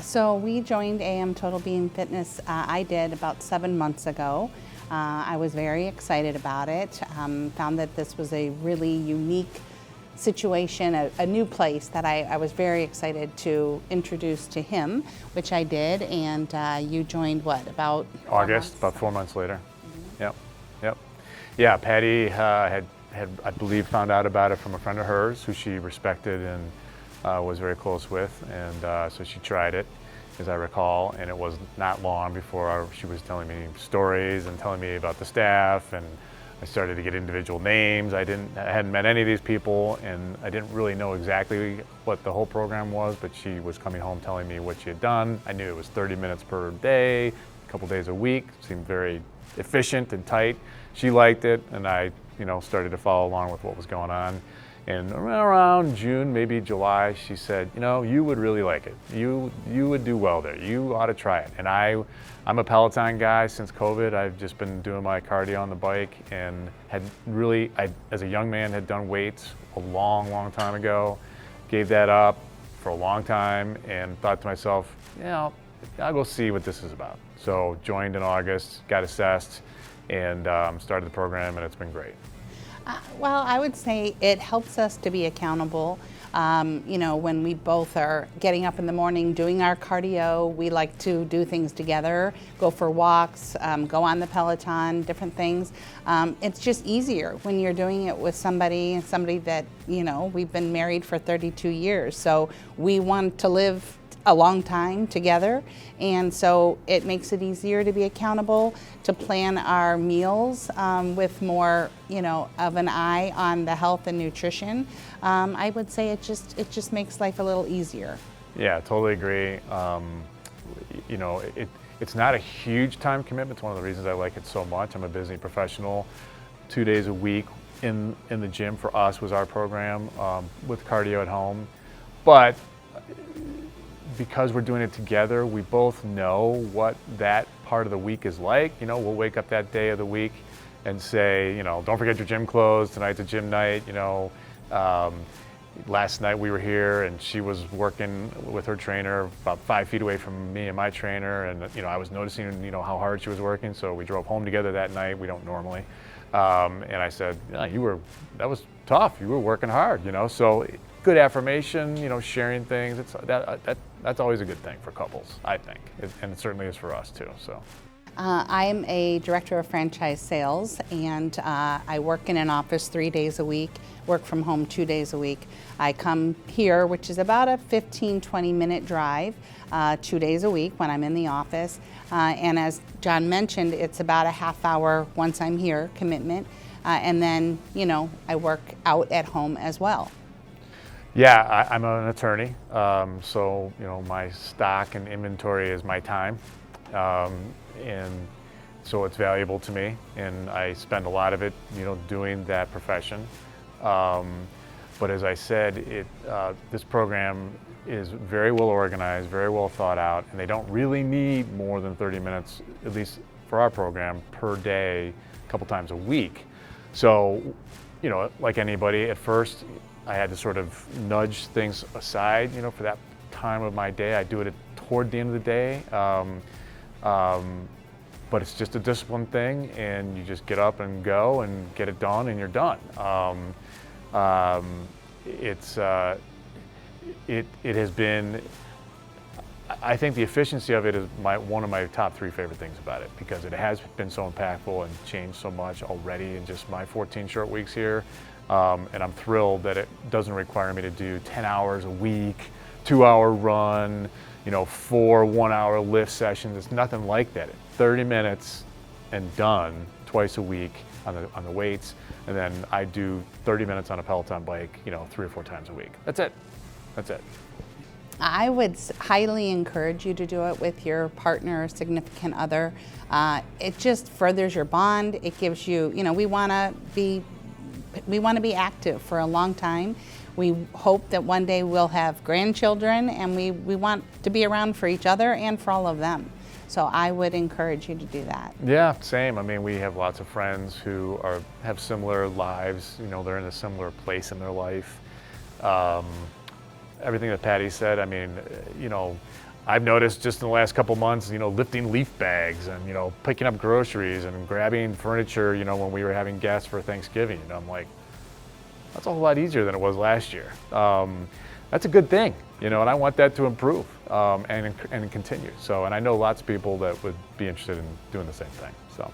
So we joined AM Total Being Fitness, I did about 7 months ago. I was very excited about it, found that this was a really unique situation, a new place that I was very excited to introduce to him, which I did, and you joined what, about August, about 4 months later. Yep. Yeah, Patty had, I believe, found out about it from a friend of hers who she respected and was very close with, and so she tried it, as I recall, and it was not long before she was telling me stories and telling me about the staff, and I started to get individual names. I hadn't met any of these people, and I didn't really know exactly what the whole program was, but she was coming home telling me what she had done. I knew it was 30 minutes per day, a couple days a week. It seemed very efficient and tight. She liked it, and I, started to follow along with what was going on. And around June, maybe July, she said, you would really like it. You would do well there. You ought to try it. And I'm a Peloton guy since COVID. I've just been doing my cardio on the bike, and had really, as a young man, had done weights a long, long time ago. Gave that up for a long time and thought to myself, I'll go see what this is about. So joined in August, got assessed, and started the program, and it's been great. Well, I would say it helps us to be accountable. When we both are getting up in the morning, doing our cardio, we like to do things together, go for walks, go on the Peloton, different things. It's just easier when you're doing it with somebody that, we've been married for 32 years. So we want to live a long time together, and so it makes it easier to be accountable, to plan our meals with more of an eye on the health and nutrition. I would say it just makes life a little easier. Yeah, totally agree. It's not a huge time commitment. It's one of the reasons I like it so much. I'm a busy professional. 2 days a week in the gym for us was our program, with cardio at home. But because we're doing it together, we both know what that part of the week is like. We'll wake up that day of the week and say, don't forget your gym clothes. Tonight's a gym night. Last night we were here, and she was working with her trainer about 5 feet away from me and my trainer, and I was noticing how hard she was working. So we drove home together that night. We don't normally, and I said, that was tough. You were working hard. So good affirmation. Sharing things. That's always a good thing for couples, I think, and it certainly is for us too. So. I'm a director of franchise sales, and I work in an office 3 days a week, work from home 2 days a week. I come here, which is about a 15-20 minute drive, 2 days a week when I'm in the office. And as John mentioned, it's about a half hour once I'm here commitment, and then I work out at home as well. Yeah, I'm an attorney, so my stock and inventory is my time, and so it's valuable to me, and I spend a lot of it, doing that profession. But as I said, this program is very well organized, very well thought out, and they don't really need more than 30 minutes, at least for our program, per day, a couple times a week. So, like anybody, at first, I had to sort of nudge things aside, for that time of my day. I do it toward the end of the day, but it's just a discipline thing, and you just get up and go and get it done, and you're done. It has been, I think the efficiency of it is one of my top 3 favorite things about it, because it has been so impactful and changed so much already in just my 14 short weeks here. And I'm thrilled that it doesn't require me to do 10 hours a week, 2-hour run, 4 1-hour lift sessions. It's nothing like that. 30 minutes and done twice a week on the weights, and then I do 30 minutes on a Peloton bike, 3 or 4 times a week. That's it. I would highly encourage you to do it with your partner or significant other. It just furthers your bond. It gives you, we want to be active for a long time. We hope that one day we'll have grandchildren, and we want to be around for each other and for all of them. So I would encourage you to do that. Yeah, same. I mean, we have lots of friends who have similar lives. They're in a similar place in their life. Everything that Patty said, I mean, I've noticed just in the last couple months, you know, lifting leaf bags and, you know, picking up groceries and grabbing furniture, you know, when we were having guests for Thanksgiving. And I'm like, that's a whole lot easier than it was last year. That's a good thing, you know, and I want that to improve and continue. So, and I know lots of people that would be interested in doing the same thing. So.